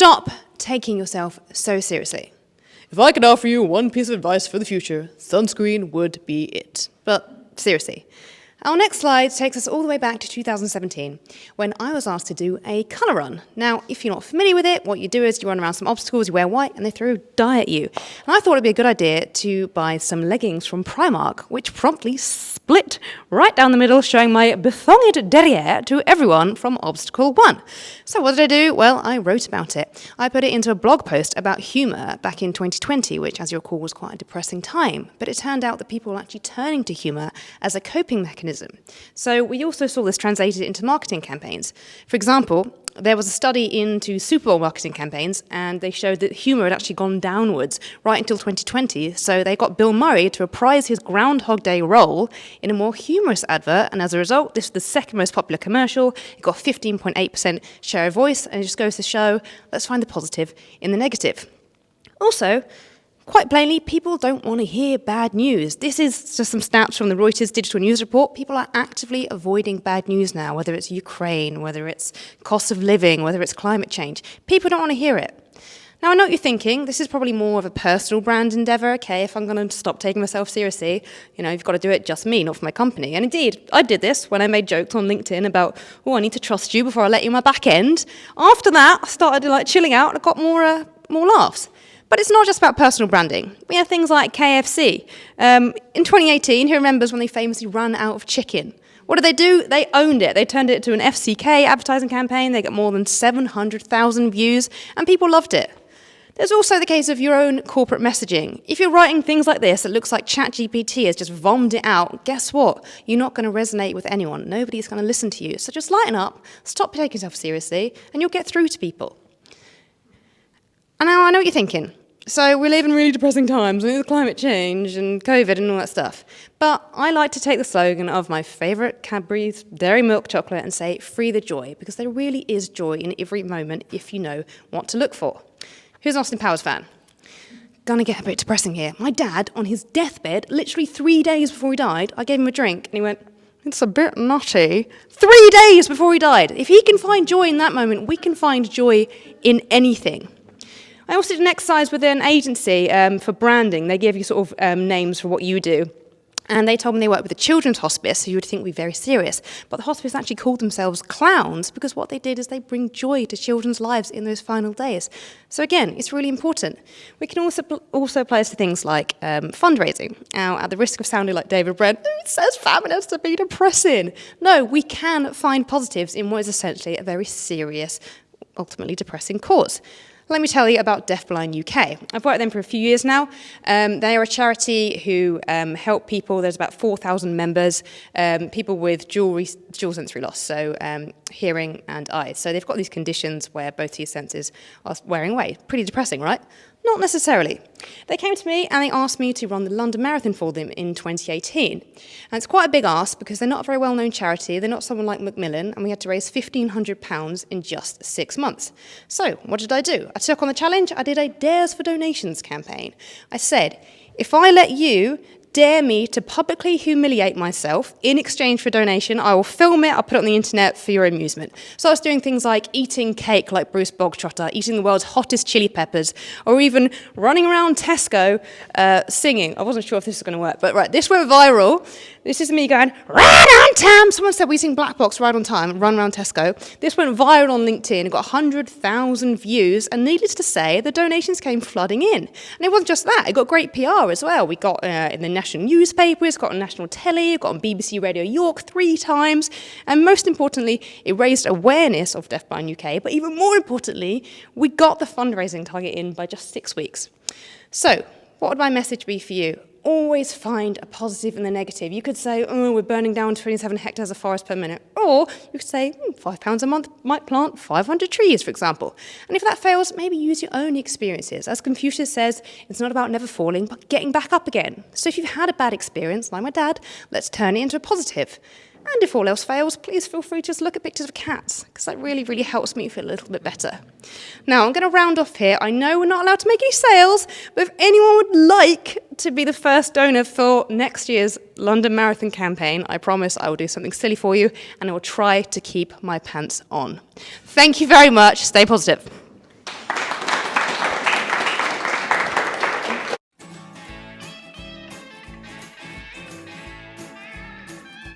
Stop taking yourself so seriously. If I could offer you one piece of advice for the future, sunscreen would be it. But seriously. Our next slide takes us all the way back to 2017, when I was asked to do a colour run. Now, if you're not familiar with it, what you do is you run around some obstacles, you wear white, and they throw dye at you. And I thought it'd be a good idea to buy some leggings from Primark, which promptly split right down the middle, showing my bethonged derriere to everyone from Obstacle 1. So what did I do? Well, I wrote about it. I put it into a blog post about humour back in 2020, which, as you recall, was quite a depressing time. But it turned out that people were actually turning to humour as a coping mechanism. So we also saw this translated into marketing campaigns. For example, there was a study into Super Bowl marketing campaigns, and they showed that humour had actually gone downwards right until 2020. So they got Bill Murray to reprise his Groundhog Day role in a more humorous advert, and as a result, this was the second most popular commercial. It got 15.8% share of voice, and it just goes to show, let's find the positive in the negative. Also, quite plainly, people don't want to hear bad news. This is just some stats from the Reuters Digital News Report. People are actively avoiding bad news now, whether it's Ukraine, whether it's cost of living, whether it's climate change. People don't want to hear it. Now, I know what you're thinking. This is probably more of a personal brand endeavour, okay? If I'm going to stop taking myself seriously, you've got to do it just me, not for my company. And indeed, I did this when I made jokes on LinkedIn about, I need to trust you before I let you in my back end. After that, I started chilling out and I got more laughs. But it's not just about personal branding. We have things like KFC. In 2018, who remembers when they famously ran out of chicken? What did they do? They owned it. They turned it into an FCK advertising campaign. They got more than 700,000 views, and people loved it. There's also the case of your own corporate messaging. If you're writing things like this, it looks like ChatGPT has just vomited it out. Guess what? You're not going to resonate with anyone. Nobody's going to listen to you. So just lighten up, stop taking yourself seriously, and you'll get through to people. And now I know what you're thinking. So we live in really depressing times with climate change and COVID and all that stuff. But I like to take the slogan of my favourite Cadbury's dairy milk chocolate and say, free the joy, because there really is joy in every moment if you know what to look for. Who's an Austin Powers fan? Gonna get a bit depressing here. My dad, on his deathbed, literally 3 days before he died, I gave him a drink and he went, it's a bit nutty. 3 days before he died. If he can find joy in that moment, we can find joy in anything. I also did an exercise with an agency for branding. They give you sort of names for what you do. And they told me they work with a children's hospice, so you would think we'd be very serious. But the hospice actually called themselves clowns because what they did is they bring joy to children's lives in those final days. So again, it's really important. We can also apply this to things like fundraising. Now, at the risk of sounding like David Brent, it says feminists to be depressing. No, we can find positives in what is essentially a very serious, ultimately depressing cause. Let me tell you about Deafblind UK. I've worked with them for a few years now. They are a charity who help people. There's about 4,000 members, people with dual sensory loss, so hearing and eyes. So they've got these conditions where both these senses are wearing away. Pretty depressing, right? Not necessarily. They came to me and they asked me to run the London Marathon for them in 2018. And it's quite a big ask because they're not a very well-known charity. They're not someone like Macmillan, and we had to raise £1,500 in just 6 months. So what did I do? I took on the challenge. I did a Dares for Donations campaign. I said, if I let you dare me to publicly humiliate myself in exchange for a donation, I will film it, I'll put it on the internet for your amusement. So I was doing things like eating cake like Bruce Bogtrotter, eating the world's hottest chili peppers, or even running around Tesco singing. I wasn't sure if this was going to work, but right, this went viral. This is me going, right on time. Someone said we sing Black Box right on time, run around Tesco. This went viral on LinkedIn. It got 100,000 views, and needless to say, the donations came flooding in. And it wasn't just that, it got great PR as well. We got in the national newspapers, got on national telly, got on BBC Radio York 3 times, and most importantly, it raised awareness of Deafblind UK, but even more importantly, we got the fundraising target in by just 6 weeks. So, what would my message be for you? Always find a positive in the negative. You could say, we're burning down 27 hectares of forest per minute. Or you could say, £5 a month might plant 500 trees, for example. And if that fails, maybe use your own experiences. As Confucius says, it's not about never falling, but getting back up again. So if you've had a bad experience, like my dad, let's turn it into a positive. And if all else fails, please feel free to just look at pictures of cats, because that really, really helps me feel a little bit better. Now, I'm going to round off here. I know we're not allowed to make any sales, but if anyone would like to be the first donor for next year's London Marathon campaign, I promise I will do something silly for you, and I will try to keep my pants on. Thank you very much. Stay positive.